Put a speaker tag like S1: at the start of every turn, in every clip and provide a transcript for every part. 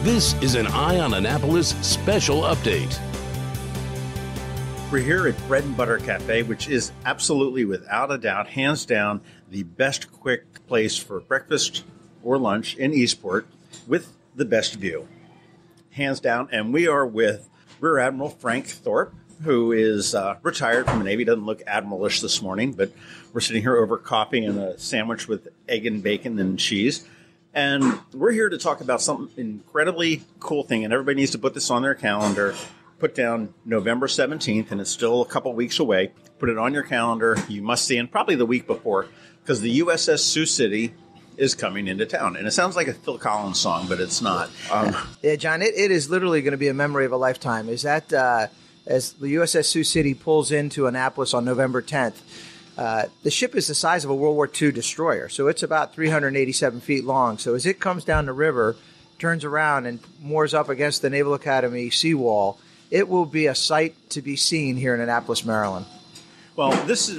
S1: This is an Eye on Annapolis special update.
S2: We're here at Bread and Butter Cafe, which is absolutely, without a doubt, hands down, the best quick place for breakfast or lunch in Eastport with the best view. Hands down. And we are with Rear Admiral Frank Thorp, who is retired from the Navy. Doesn't look admiralish this morning, but we're sitting here over coffee and a sandwich with egg and bacon and cheese. And we're here to talk about something incredibly cool thing, and everybody needs to put this on their calendar. Put down November 17th, and it's still a couple weeks away. Put it on your calendar. You must see, and probably the week before, because the USS Sioux City is coming into town. And it sounds like a Phil Collins song, but it's not.
S3: Yeah, John, it is literally going to be a memory of a lifetime. Is that as the USS Sioux City pulls into Annapolis on November 10th, the ship is the size of a World War II destroyer. So it's about 387 feet long. So as it comes down the river, turns around and moors up against the Naval Academy seawall, it will be a sight to be seen here in Annapolis, Maryland.
S2: Well,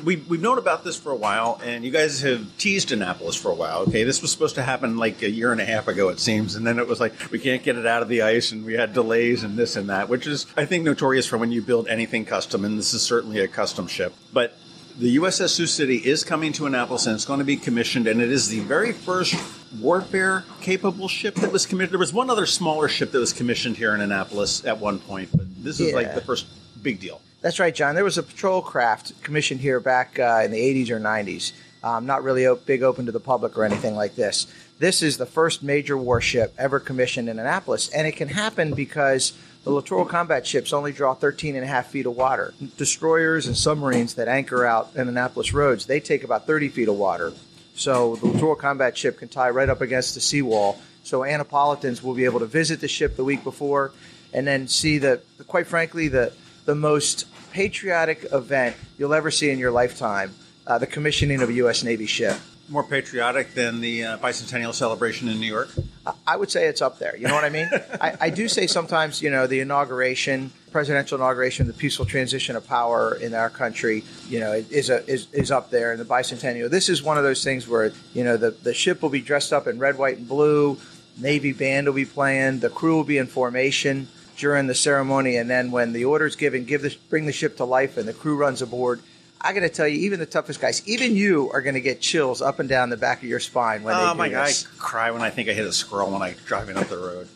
S2: we've known about this for a while, and you guys have teased Annapolis for a while. Okay, this was supposed to happen like a year and a half ago, it seems, and then it was like we can't get it out of the ice, and we had delays and this and that, which is, I think, notorious for when you build anything custom, and this is certainly a custom ship. But the USS Sioux City is coming to Annapolis, and it's going to be commissioned, and it is the very first warfare-capable ship that was commissioned. There was one other smaller ship that was commissioned here in Annapolis at one point, but this is like the first big deal. That's
S3: right, John. There was a patrol craft commissioned here back in the 80s or 90s. Not really big open to the public or anything like this. This is the first major warship ever commissioned in Annapolis, and it can happen because the littoral combat ships only draw 13.5 feet of water. Destroyers and submarines that anchor out in Annapolis roads, they take about 30 feet of water. So the littoral combat ship can tie right up against the seawall. So Annapolitans will be able to visit the ship the week before and then see quite frankly, the most patriotic event you'll ever see in your lifetime, the commissioning of a U.S. Navy ship.
S2: More patriotic than the bicentennial celebration in New York?
S3: I would say it's up there. You know what I mean? I do say sometimes, the inauguration, presidential inauguration, the peaceful transition of power in our country, is up there in the bicentennial. This is one of those things where, the ship will be dressed up in red, white, and blue. Navy band will be playing. The crew will be in formation during the ceremony. And then when the order's given, bring the ship to life and the crew runs aboard. I got to tell you, even the toughest guys, even you are going to get chills up and down the back of your spine when they do this.
S2: I cry when I think I hit a squirrel when I'm driving up the road.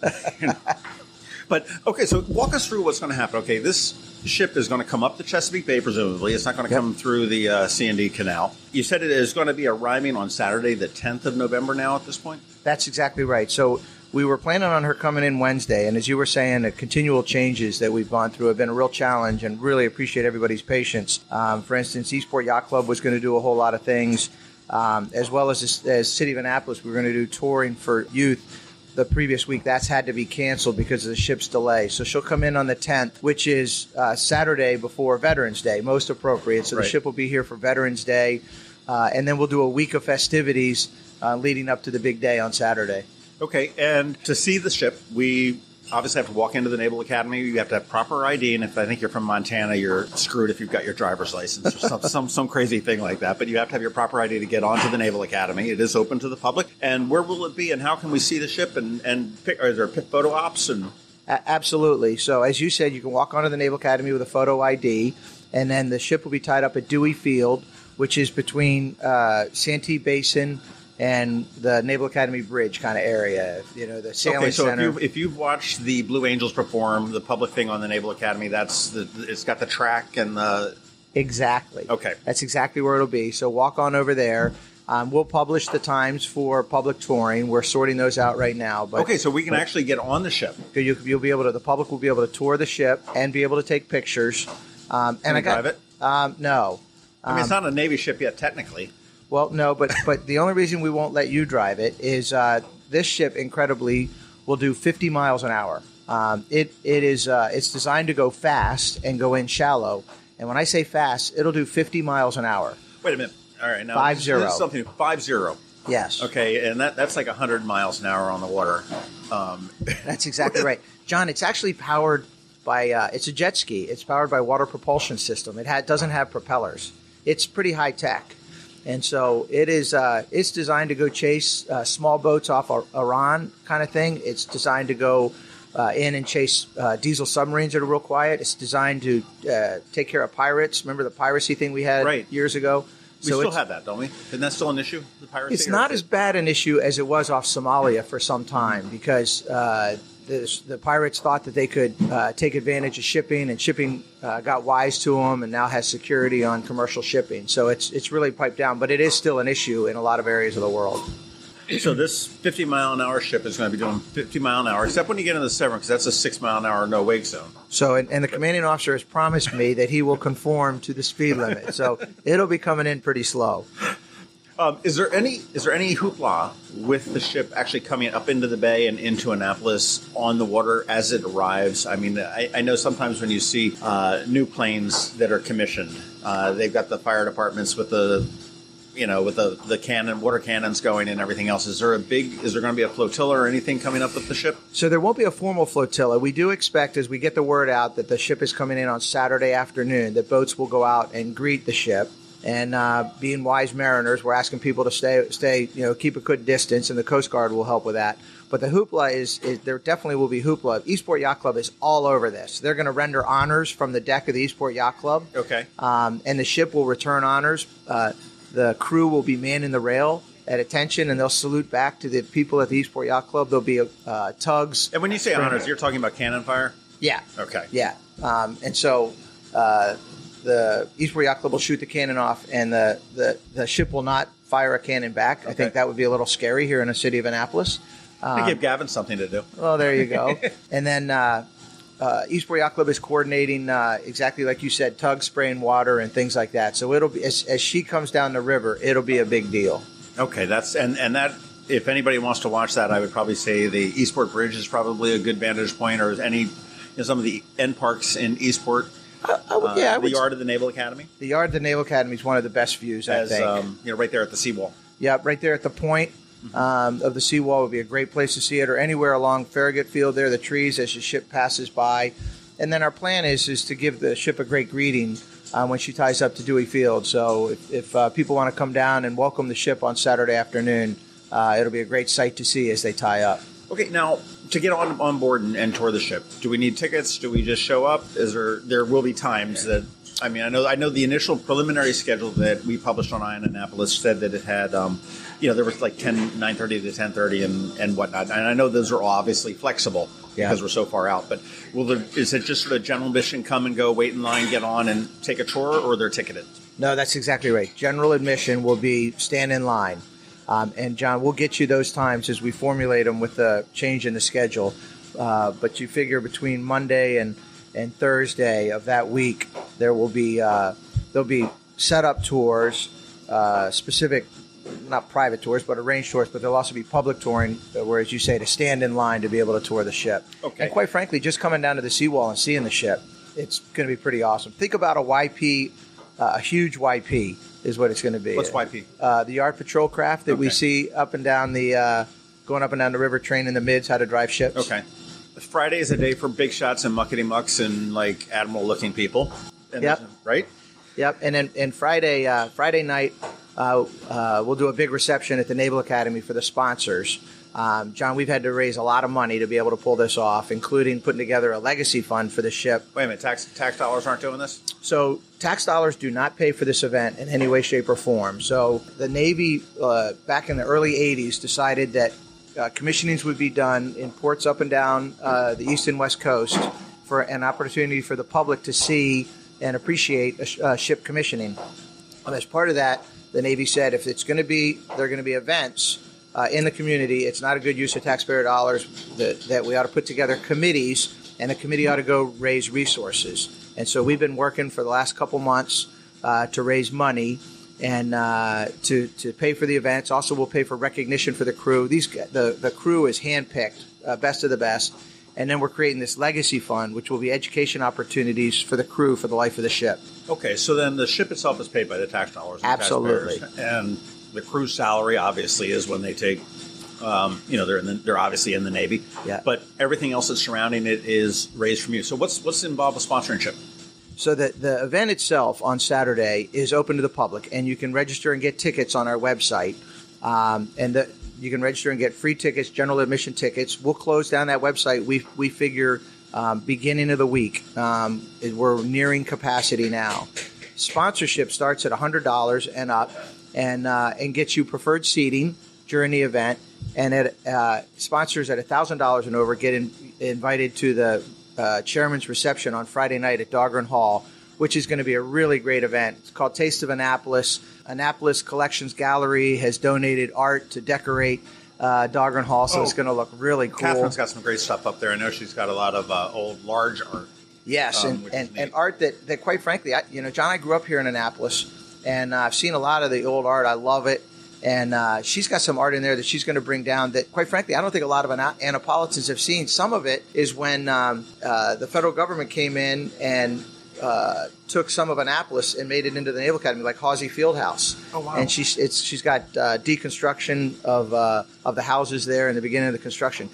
S2: But, okay, so walk us through what's going to happen. Okay, this ship is going to come up the Chesapeake Bay, presumably. It's not going to come through the C&D Canal. You said it is going to be arriving on Saturday, the 10th of November now at this point?
S3: That's exactly right. So we were planning on her coming in Wednesday, and as you were saying, the continual changes that we've gone through have been a real challenge, and really appreciate everybody's patience. For instance, Eastport Yacht Club was going to do a whole lot of things, as well as City of Annapolis. We were going to do touring for youth the previous week. That's had to be canceled because of the ship's delay. So she'll come in on the 10th, which is Saturday before Veterans Day, most appropriate. So the ship will be here for Veterans Day, and then we'll do a week of festivities leading up to the big day on Saturday.
S2: Okay, and to see the ship, we obviously have to walk into the Naval Academy. You have to have proper ID, and if I think you're from Montana, you're screwed if you've got your driver's license or some crazy thing like that. But you have to have your proper ID to get onto the Naval Academy. It is open to the public. And where will it be, and how can we see the ship? And pick, are there photo ops?
S3: Absolutely. So as you said, you can walk onto the Naval Academy with a photo ID, and then the ship will be tied up at Dewey Field, which is between Santee Basin and the Naval Academy Bridge kind of area, the sailing center.
S2: Okay, so if you've watched the Blue Angels perform, the public thing on the Naval Academy, it's got the track and the...
S3: Exactly.
S2: Okay.
S3: That's exactly where it'll be. So walk on over there. We'll publish the times for public touring. We're sorting those out right now.
S2: Okay, so we can actually get on the ship.
S3: You'll be able to. The public will be able to tour the ship and be able to take pictures.
S2: Can we drive it?
S3: No.
S2: I mean, it's not a Navy ship yet, technically.
S3: Well, no, but the only reason we won't let you drive it is this ship, incredibly, will do 50 miles an hour. It's designed to go fast and go in shallow. And when I say fast, it'll do 50 miles an hour.
S2: Wait a minute. All right, now
S3: 50.
S2: This is something 50.
S3: Yes.
S2: Okay, and that's like 100 miles an hour on the water.
S3: That's exactly right, John. It's actually powered by it's a jet ski. It's powered by water propulsion system. It doesn't have propellers. It's pretty high tech. And so it is. It's designed to go chase small boats off Iran, kind of thing. It's designed to go in and chase diesel submarines that are real quiet. It's designed to take care of pirates. Remember the piracy thing we had years ago?
S2: We still have that, don't we? Isn't that still an issue, the piracy?
S3: It's not as bad an issue as it was off Somalia for some time because the pirates thought that they could take advantage of shipping, and shipping got wise to them and now has security on commercial shipping. So it's really piped down, but it is still an issue in a lot of areas of the world.
S2: So this 50-mile-an-hour ship is going to be doing 50 mile an hour, except when you get into the Severn, because that's a 6-mile-an-hour no-wake zone.
S3: So, and the commanding officer has promised me that he will conform to the speed limit. So it'll be coming in pretty slow.
S2: Is there any hoopla with the ship actually coming up into the bay and into Annapolis on the water as it arrives? I mean, I know sometimes when you see new planes that are commissioned, they've got the fire departments with the water cannons going and everything else. Is there going to be a flotilla or anything coming up with the ship?
S3: So there won't be a formal flotilla. We do expect, as we get the word out that the ship is coming in on Saturday afternoon, that boats will go out and greet the ship. And being wise mariners, we're asking people to stay, keep a good distance, and the Coast Guard will help with that. But the hoopla is there definitely will be hoopla. Eastport Yacht Club is all over this. They're going to render honors from the deck of the Eastport Yacht Club. Okay. And the ship will return honors. The crew will be manning the rail at attention, and they'll salute back to the people at the Eastport Yacht Club. There'll be tugs.
S2: And when you say honors, you're talking about cannon fire?
S3: Yeah.
S2: Okay.
S3: Yeah. And so the Eastport Yacht Club will shoot the cannon off, and the ship will not fire a cannon back. Okay. I think that would be a little scary here in the city of Annapolis.
S2: I give Gavin something to do.
S3: Oh, there you go. And then Eastport Yacht Club is coordinating exactly like you said, tugs spraying water and things like that. So it'll be as she comes down the river, it'll be a big deal.
S2: Okay, that's and that. If anybody wants to watch that, I would probably say the Eastport Bridge is probably a good vantage point, or some of the end parks in Eastport. The yard of the Naval Academy.
S3: The yard of the Naval Academy is one of the best views, I think.
S2: Right there at the seawall.
S3: Yeah, right there at the point of the seawall would be a great place to see it, or anywhere along Farragut Field there, the trees as the ship passes by. And then our plan is to give the ship a great greeting when she ties up to Dewey Field. So if people want to come down and welcome the ship on Saturday afternoon, it'll be a great sight to see as they tie up.
S2: Okay, now to get on board and tour the ship, do we need tickets? Do we just show up? There will be times that I know the initial preliminary schedule that we published on Ion Annapolis said that it had there was like 9:30 to 10:30 and whatnot. And I know those are obviously flexible because we're so far out. But is it just sort of general admission, come and go, wait in line, get on, and take a tour, or they're ticketed?
S3: No, that's exactly right. General admission will be stand in line. And, John, we'll get you those times as we formulate them with the change in the schedule. But you figure between Monday and Thursday of that week, there'll be set-up tours, specific, not private tours, but arranged tours. But there'll also be public touring, where, as you say, to stand in line to be able to tour the ship. Okay. And quite frankly, just coming down to the seawall and seeing the ship, it's going to be pretty awesome. Think about a YP, a huge YP. Is what it's going to be.
S2: What's YP?
S3: The yard patrol craft that we see up and down going up and down the river, training the mids how to drive ships.
S2: Okay. Friday is a day for big shots and muckety mucks and like admiral-looking people.
S3: Yep.
S2: Right.
S3: Yep. And then Friday night, we'll do a big reception at the Naval Academy for the sponsors. John, we've had to raise a lot of money to be able to pull this off, including putting together a legacy fund for the ship.
S2: Wait a minute, tax dollars aren't doing this?
S3: So tax dollars do not pay for this event in any way, shape, or form. So the Navy, back in the early 80s, decided that commissionings would be done in ports up and down the east and west coast for an opportunity for the public to see and appreciate a ship commissioning. And as part of that, the Navy said if it's going to be, there are going to be events in the community, it's not a good use of taxpayer dollars, that we ought to put together committees, and the committee ought to go raise resources. And so we've been working for the last couple months to raise money and to pay for the events. Also, we'll pay for recognition for the crew. The crew is handpicked, best of the best. And then we're creating this legacy fund, which will be education opportunities for the crew for the life of the ship.
S2: Okay, so then the ship itself is paid by the tax dollars.
S3: Absolutely.
S2: And the crew's salary, obviously, is when they take, they're obviously in the Navy. Yeah. But everything else that's surrounding it is raised from you. So what's involved with sponsoring ship?
S3: So the event itself on Saturday is open to the public, and you can register and get tickets on our website. You can register and get free tickets, general admission tickets. We'll close down that website. We figure beginning of the week. We're nearing capacity now. Sponsorship starts at $100 and up, and gets you preferred seating during the event. And at sponsors at $1,000 and over get invited to the chairman's reception on Friday night at Dahlgren Hall, which is going to be a really great event. It's called Taste of Annapolis. Annapolis Collections Gallery has donated art to decorate Dahlgren Hall, so it's going to look really cool.
S2: Catherine's got some great stuff up there. I know she's got a lot of old, large art.
S3: Yes, and art that quite frankly, John, I grew up here in Annapolis, and I've seen a lot of the old art. I love it. And she's got some art in there that she's going to bring down that, quite frankly, I don't think a lot of Annapolitans have seen. Some of it is when the federal government came in and took some of Annapolis and made it into the Naval Academy, like Hawsey Fieldhouse. Oh, wow. And she's got deconstruction of the houses there in the beginning of the construction.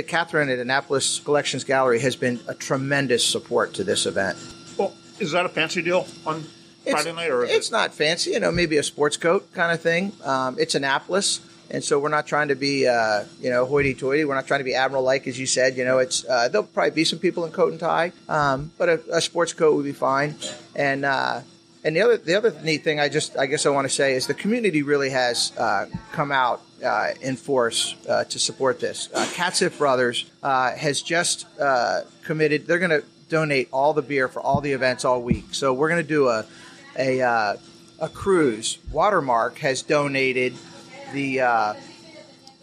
S3: Catherine at Annapolis Collections Gallery has been a tremendous support to this event.
S2: Well, is that a fancy deal on Friday night? Or
S3: it's not fancy, maybe a sports coat kind of thing. It's Annapolis, and so we're not trying to be, hoity-toity. We're not trying to be admiral-like, as you said. There'll probably be some people in coat and tie, but a sports coat would be fine. And the other neat thing I guess I want to say is the community really has come out in force to support this. Katzif Brothers has just committed. They're going to donate all the beer for all the events all week. So we're going to do a cruise. Watermark has donated the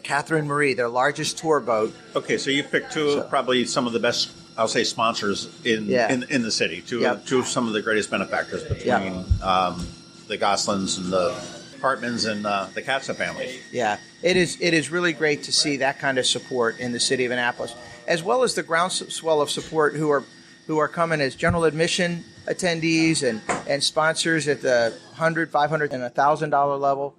S3: Catherine Marie, their largest tour boat. Okay, so you picked probably some of the best, I'll say, sponsors in the city. Two of some of the greatest benefactors between the Goslins and the Hartmans and the Katza family. Yeah, it is really great to see that kind of support in the city of Annapolis, as well as the groundswell of support who are coming as general admission attendees and sponsors at the $100, $500, and $1,000 level.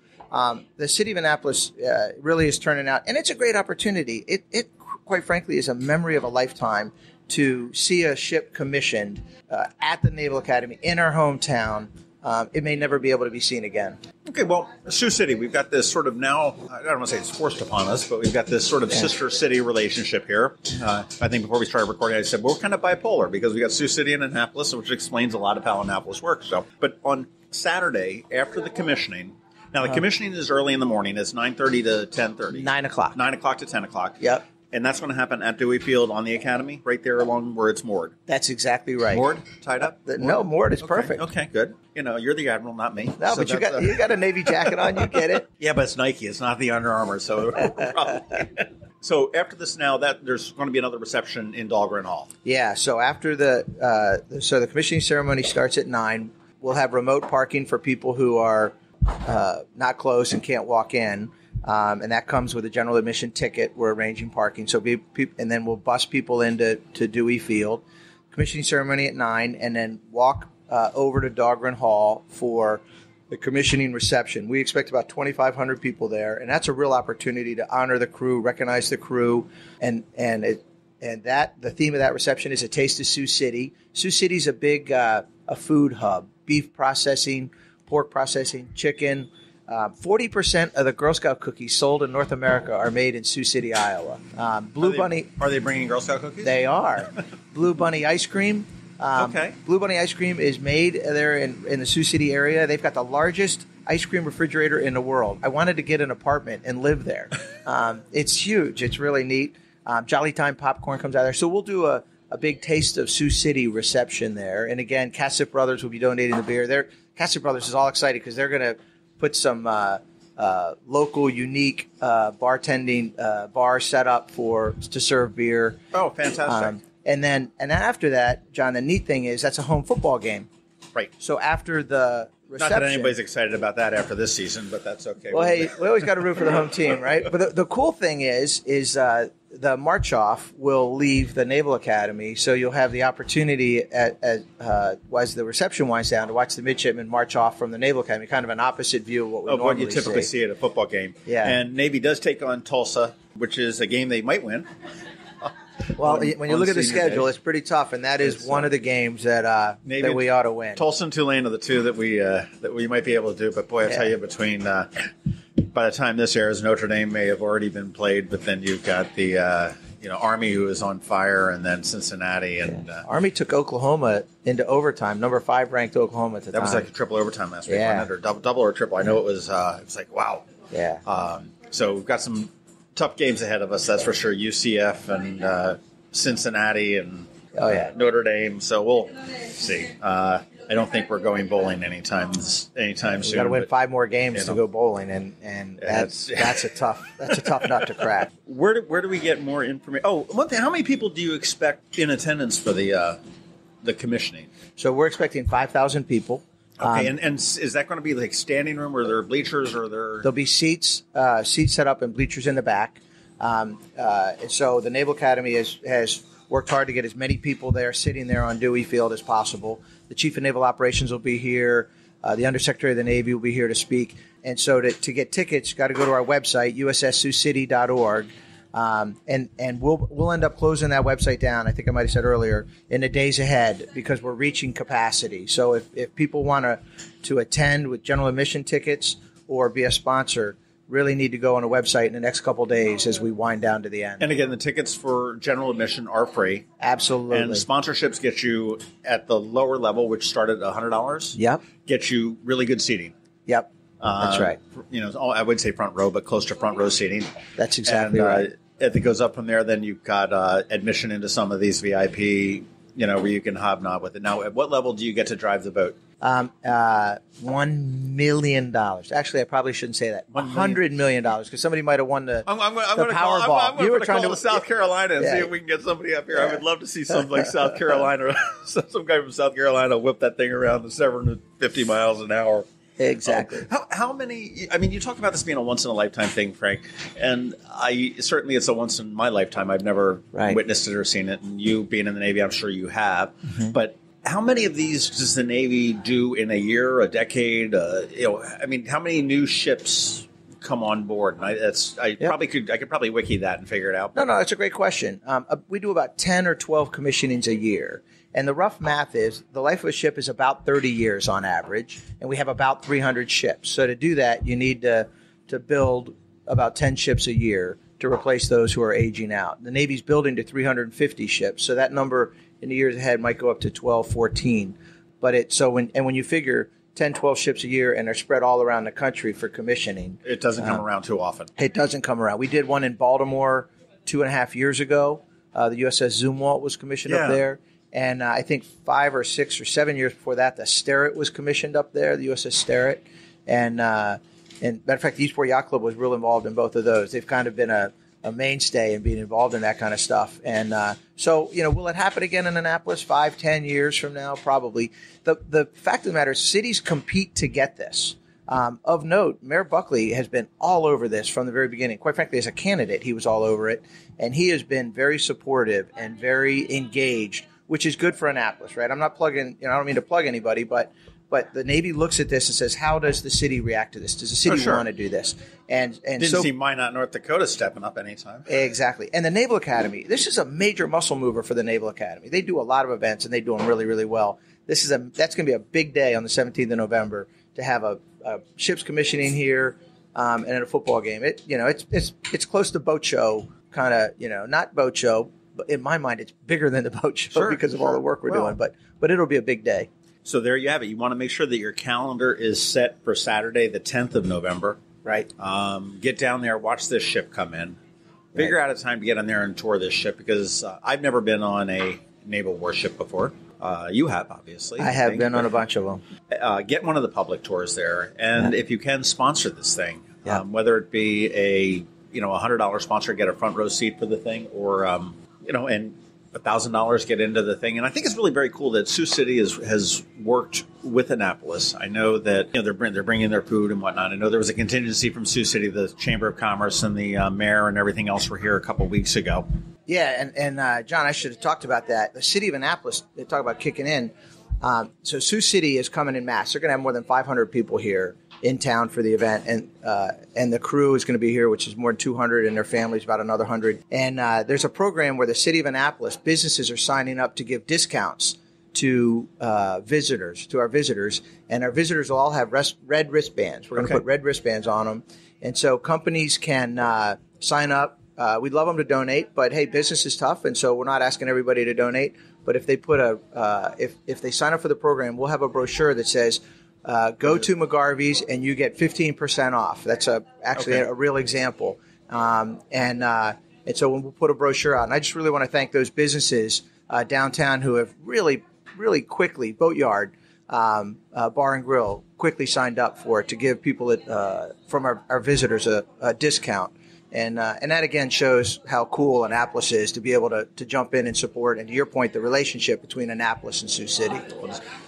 S3: The city of Annapolis really is turning out, and it's a great opportunity. It quite frankly is a memory of a lifetime to see a ship commissioned at the Naval Academy in our hometown. It may never be able to be seen again. Okay, well, Sioux City, we've got this sort of now, I don't want to say it's forced upon us, but we've got this sort of sister city relationship here. I think before we started recording, I said, well, we're kind of bipolar because we got Sioux City and Annapolis, which explains a lot of how Annapolis works. But on Saturday, after the commissioning, now the commissioning is early in the morning. It's 9:30 to 10:30. 9 o'clock.
S2: 9 o'clock to 10 o'clock.
S3: Yep.
S2: And that's going to happen at Dewey Field on the Academy, right there along where it's moored.
S3: That's exactly right.
S2: Moored? Tied up?
S3: No, moored is perfect.
S2: Okay, good. You're the admiral, not me.
S3: No, so but you got a Navy jacket on. You get it.
S2: Yeah, but it's Nike. It's not the Under Armour. So So after this now, there's going to be another reception in Dahlgren Hall. Yeah, so after the commissioning ceremony starts at 9, we'll have remote parking for people who are not close and can't walk in. And that comes with a general admission ticket. We're arranging parking. And then we'll bus people into Dewey Field. Commissioning ceremony at 9, and then walk over to Dahlgren Hall for the commissioning reception. We expect about 2,500 people there, and that's a real opportunity to honor the crew, recognize the crew, and the theme of that reception is a taste of Sioux City. Sioux City's a big a food hub: beef processing, pork processing, chicken. 40% of the Girl Scout cookies sold in North America are made in Sioux City, Iowa. Bunny. Are they bringing Girl Scout cookies? They are. Blue Bunny ice cream. Okay. Blue Bunny ice cream is made there in the Sioux City area. They've got the largest ice cream refrigerator in the world. I wanted to get an apartment and live there. It's huge. It's really neat. Jolly Time popcorn comes out there. So we'll do a big taste of Sioux City reception there. And again, Katzif Brothers will be donating the beer. Katzif Brothers is all excited because they're going to put some local, unique bartending bar set up to serve beer. Oh, fantastic! And then after that, John, the neat thing is that's a home football game. Right. So after the reception, not that anybody's excited about that after this season, but that's okay. Well, hey, we always got to root for the home team, right? But the cool thing is the march off will leave the Naval Academy, so you'll have the opportunity as the reception winds down to watch the midshipmen march off from the Naval Academy, kind of an opposite view of what we normally you typically see at a football game. Yeah. And Navy does take on Tulsa, which is a game they might win.
S3: Well, when you look at the schedule, it's pretty tough, and that is one of the games that we ought to win.
S2: Tulsa and Tulane are the two that we might be able to do. But boy, I tell you, between by the time this airs, Notre Dame may have already been played. But then you've got the Army, who is on fire, and then Cincinnati and
S3: Army took Oklahoma into overtime. Number 5 ranked Oklahoma at the time.
S2: That was like a triple overtime last week, wasn't it? Or double or triple. I know it was. It was like wow.
S3: Yeah.
S2: So we've got some tough games ahead of us, that's for sure. UCF and Cincinnati and Notre Dame. So we'll see. I don't think we're going bowling anytime soon. We
S3: got to win 5 more games to go bowling, and that's a tough nut to crack.
S2: Where do we get more information? Oh, one thing. How many people do you expect in attendance for the commissioning?
S3: So we're expecting 5,000 people.
S2: Okay, and is that going to be like standing room, or are there bleachers, or
S3: there'll be seats set up and bleachers in the back. So the Naval Academy has worked hard to get as many people there sitting there on Dewey Field as possible. The Chief of Naval Operations will be here. The Undersecretary of the Navy will be here to speak. And so to get tickets, you got to go to our website, USSSiouxCity.org. And we'll end up closing that website down, I think I might have said earlier, in the days ahead, because we're reaching capacity. So if people want to attend with general admission tickets or be a sponsor, really need to go on a website in the next couple of days as we wind down to the end.
S2: And again, the tickets for general admission are free.
S3: Absolutely.
S2: And sponsorships get you at the lower level, which start at $100.
S3: Yep.
S2: Get you really good seating.
S3: Yep. That's right.
S2: I would say front row, but close to front row seating.
S3: That's exactly right.
S2: If it goes up from there, then you've got admission into some of these VIP, where you can hobnob with it. Now, at what level do you get to drive the boat?
S3: $1 million. Actually, I probably shouldn't say that. $100 million, because somebody might have won the Powerball.
S2: I'm going to call South Carolina and see if we can get somebody up here. I would love to see something like South Carolina, some guy from South Carolina whip that thing around to 750 miles an hour.
S3: Exactly.
S2: How many? I mean, you talk about this being a once in a lifetime thing, Frank, and certainly it's a once in my lifetime. I've never witnessed it or seen it, and you being in the Navy, I'm sure you have. Mm-hmm. But how many of these does the Navy do in a year, a decade? How many new ships come on board? I could probably wiki that and figure it out.
S3: No, it's a great question. We do about 10 or 12 commissionings a year. And the rough math is the life of a ship is about 30 years on average, and we have about 300 ships. So to do that, you need to build about 10 ships a year to replace those who are aging out. The Navy's building to 350 ships, so that number in the years ahead might go up to 12, 14. But when you figure 10, 12 ships a year and they're spread all around the country for commissioning.
S2: It doesn't come around too often.
S3: It doesn't come around. We did one in Baltimore 2.5 years ago. The USS Zumwalt was commissioned up there. And I think 5 or 6 or 7 years before that, the Sterret was commissioned up there, the USS Sterret. And matter of fact, the Eastport Yacht Club was real involved in both of those. They've kind of been a mainstay in being involved in that kind of stuff. And so, will it happen again in Annapolis 5, 10 years from now? Probably. The fact of the matter is cities compete to get this. Of note, Mayor Buckley has been all over this from the very beginning. Quite frankly, as a candidate, he was all over it. And he has been very supportive and very engaged, which is good for Annapolis, right? I'm not plugging, I don't mean to plug anybody, but the Navy looks at this and says, how does the city react to this? Does the city want to do this? And
S2: didn't see Minot, North Dakota stepping up anytime.
S3: Exactly. And the Naval Academy, this is a major muscle mover for the Naval Academy. They do a lot of events and they do them really, really well. That's going to be a big day on the 17th of November to have a ship's commissioning here and at a football game. It's close to boat show, kind of, not boat show. In my mind, it's bigger than the boat show because of all the work we're doing. But it'll be a big day.
S2: So there you have it. You want to make sure that your calendar is set for Saturday, the 10th of November.
S3: Right.
S2: Get down there, watch this ship come in. Figure out a time to get on there and tour this ship, because I've never been on a naval warship before. You have, obviously.
S3: I have been on a bunch of them.
S2: Get one of the public tours there. And if you can, sponsor this thing. Whether it be a $100 sponsor, get a front row seat for the thing, or and $1,000 get into the thing. And I think it's really very cool that Sioux City has worked with Annapolis. I know that they're bringing their food and whatnot. I know there was a contingency from Sioux City, the Chamber of Commerce and the mayor and everything else were here a couple weeks ago.
S3: Yeah, and John, I should have talked about that. The city of Annapolis, they talk about kicking in. So Sioux City is coming in mass. They're going to have more than 500 people here. in town for the event, and the crew is going to be here, which is more than 200, and their families about another 100. And there's a program where the city of Annapolis businesses are signing up to give discounts to visitors, to our visitors, and our visitors will all have red wristbands. We're going to put red wristbands on them, and so companies can sign up. We'd love them to donate, but hey, business is tough, and so we're not asking everybody to donate. But if they put if they sign up for the program, we'll have a brochure that says, go to McGarvey's and you get 15% off. That's actually a real example. And so we'll put a brochure out. And I just really want to thank those businesses downtown who have really quickly, Boatyard, Bar and Grill, quickly signed up for it to give people from our visitors a discount. And that, again, shows how cool Annapolis is to be able to jump in and support, and to your point, the relationship between Annapolis and Sioux City.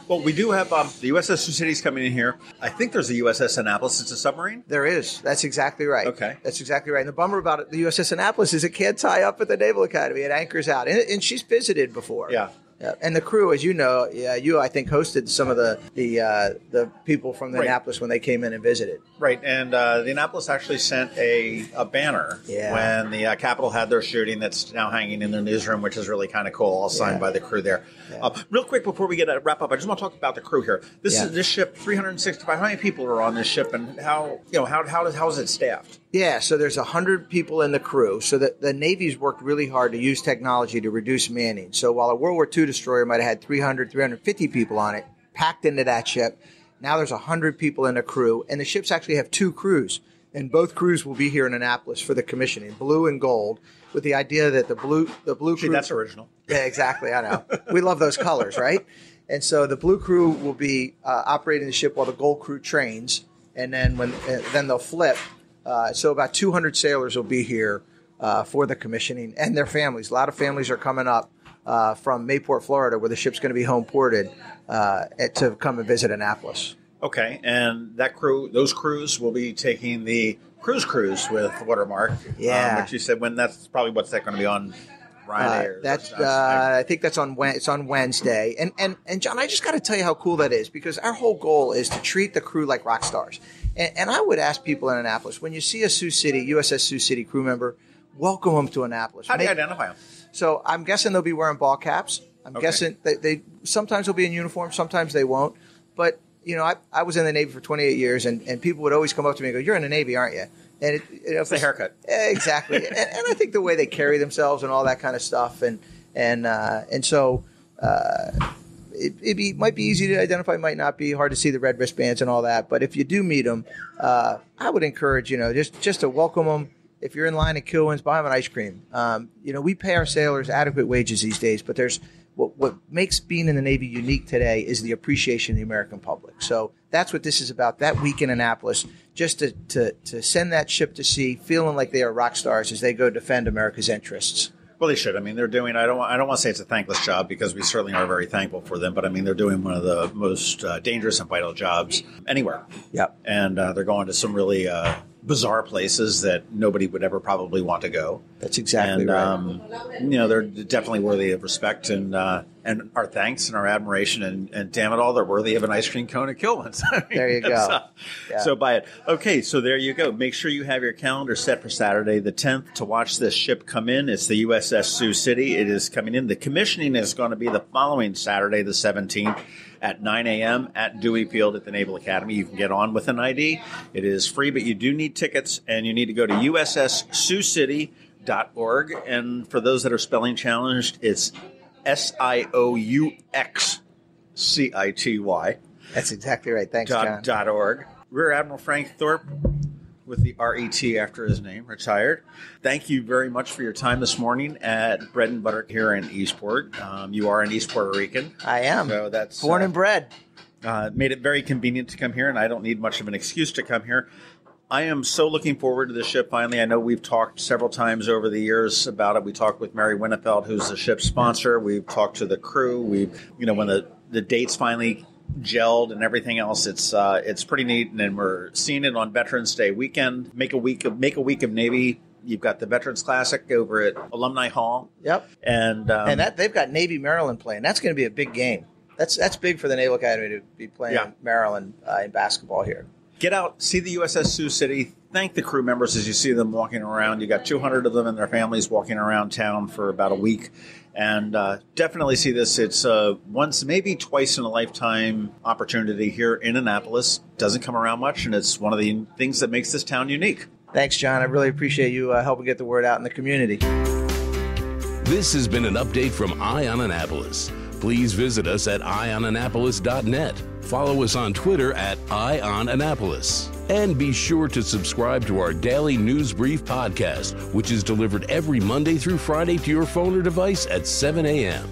S2: Well, we do have the USS Sioux City is coming in here. I think there's a USS Annapolis. It's a submarine?
S3: There is. That's exactly right.
S2: Okay.
S3: That's exactly right. And the bummer about the USS Annapolis is it can't tie up at the Naval Academy. It anchors out. And she's visited before.
S2: Yeah.
S3: Yeah. And the crew, as you know, you I think hosted some of the people from the Annapolis when they came in and visited.
S2: Right, and the Annapolis actually sent a banner when the Capitol had their shooting that's now hanging in their newsroom, which is really kind of cool, all signed by the crew there. Yeah. Real quick before we get a wrap up, I just want to talk about the crew here. This ship, 365. How many people are on this ship, and how is it staffed?
S3: Yeah, so there's 100 people in the crew. So the Navy's worked really hard to use technology to reduce manning. So while a World War II destroyer might have had 300, 350 people on it, packed into that ship, now there's 100 people in the crew. And the ships actually have two crews. And both crews will be here in Annapolis for the commissioning, blue and gold, with the idea that the blue crew...
S2: That's original.
S3: Yeah, exactly, I know. We love those colors, right? And so the blue crew will be operating the ship while the gold crew trains. And then then they'll flip. So about 200 sailors will be here for the commissioning, and their families. A lot of families are coming up from Mayport, Florida, where the ship's going to be home ported, to come and visit Annapolis.
S2: Okay, and those crews will be taking the cruise with Watermark.
S3: Yeah,
S2: which you said that's probably what's that going to be on Friday?
S3: I think that's it's on Wednesday. And John, I just got to tell you how cool that is, because our whole goal is to treat the crew like rock stars. And I would ask people in Annapolis, when you see a USS Sioux City crew member, welcome them to Annapolis.
S2: How do you identify them?
S3: So I'm guessing they'll be wearing ball caps. I'm guessing they sometimes they'll be in uniform, sometimes they won't. But, I was in the Navy for 28 years, and people would always come up to me and go, "You're in the Navy, aren't you?" And
S2: it's the haircut.
S3: Exactly. and I think the way they carry themselves and all that kind of stuff. And so it might be easy to identify, might not be, hard to see the red wristbands and all that. But if you do meet them, I would encourage, just to welcome them. If you're in line at Kilwin's, buy them an ice cream. We pay our sailors adequate wages these days, but there's what makes being in the Navy unique today is the appreciation of the American public. So that's what this is about. That week in Annapolis, just to send that ship to sea, feeling like they are rock stars as they go defend America's interests.
S2: Well, they should. I mean, they're doing. I don't want to say it's a thankless job, because we certainly are very thankful for them. But I mean, they're doing one of the most dangerous and vital jobs anywhere.
S3: Yep.
S2: And they're going to some really bizarre places that nobody would ever probably want to go.
S3: That's exactly right.
S2: They're definitely worthy of respect and our thanks and our admiration. And damn it all, they're worthy of an ice cream cone at Kilwin's.
S3: There you go.
S2: So buy it. Okay, so there you go. Make sure you have your calendar set for Saturday the 10th to watch this ship come in. It's the USS Sioux City. It is coming in. The commissioning is going to be the following Saturday, the 17th. At 9 a.m. at Dewey Field at the Naval Academy. You can get on with an ID. It is free, but you do need tickets, and you need to go to USSSiouxCity.org. And for those that are spelling challenged, it's SIOUXCITY.
S3: That's exactly right. Thanks, John.
S2: .org. Rear Admiral Frank Thorp, with the RET after his name, retired. Thank you very much for your time this morning at Bread and Butter here in Eastport. You are an East Puerto Rican.
S3: I am.
S2: So that's
S3: born and bred.
S2: Made it very convenient to come here, and I don't need much of an excuse to come here. I am so looking forward to the ship finally. I know we've talked several times over the years about it. We talked with Mary Winnefeld, who's the ship's sponsor. We've talked to the crew. When the dates finally gelled and everything else, it's pretty neat. And then we're seeing it on Veterans Day weekend. Make a week of Navy. You've got the Veterans Classic over at Alumni Hall.
S3: Yep.
S2: And
S3: that they've got Navy Maryland playing. That's going to be a big game. That's big for the Naval Academy to be playing Maryland in basketball here.
S2: Get out, see the USS Sioux City. Thank the crew members as you see them walking around. You got 200 of them and their families walking around town for about a week. And definitely see this. It's once, maybe twice in a lifetime opportunity here in Annapolis. Doesn't come around much, and it's one of the things that makes this town unique.
S3: Thanks, John. I really appreciate you helping get the word out in the community.
S1: This has been an update from Eye on Annapolis. Please visit us at eyeonannapolis.net. Follow us on Twitter at Eye on Annapolis. And be sure to subscribe to our daily news brief podcast, which is delivered every Monday through Friday to your phone or device at 7 a.m.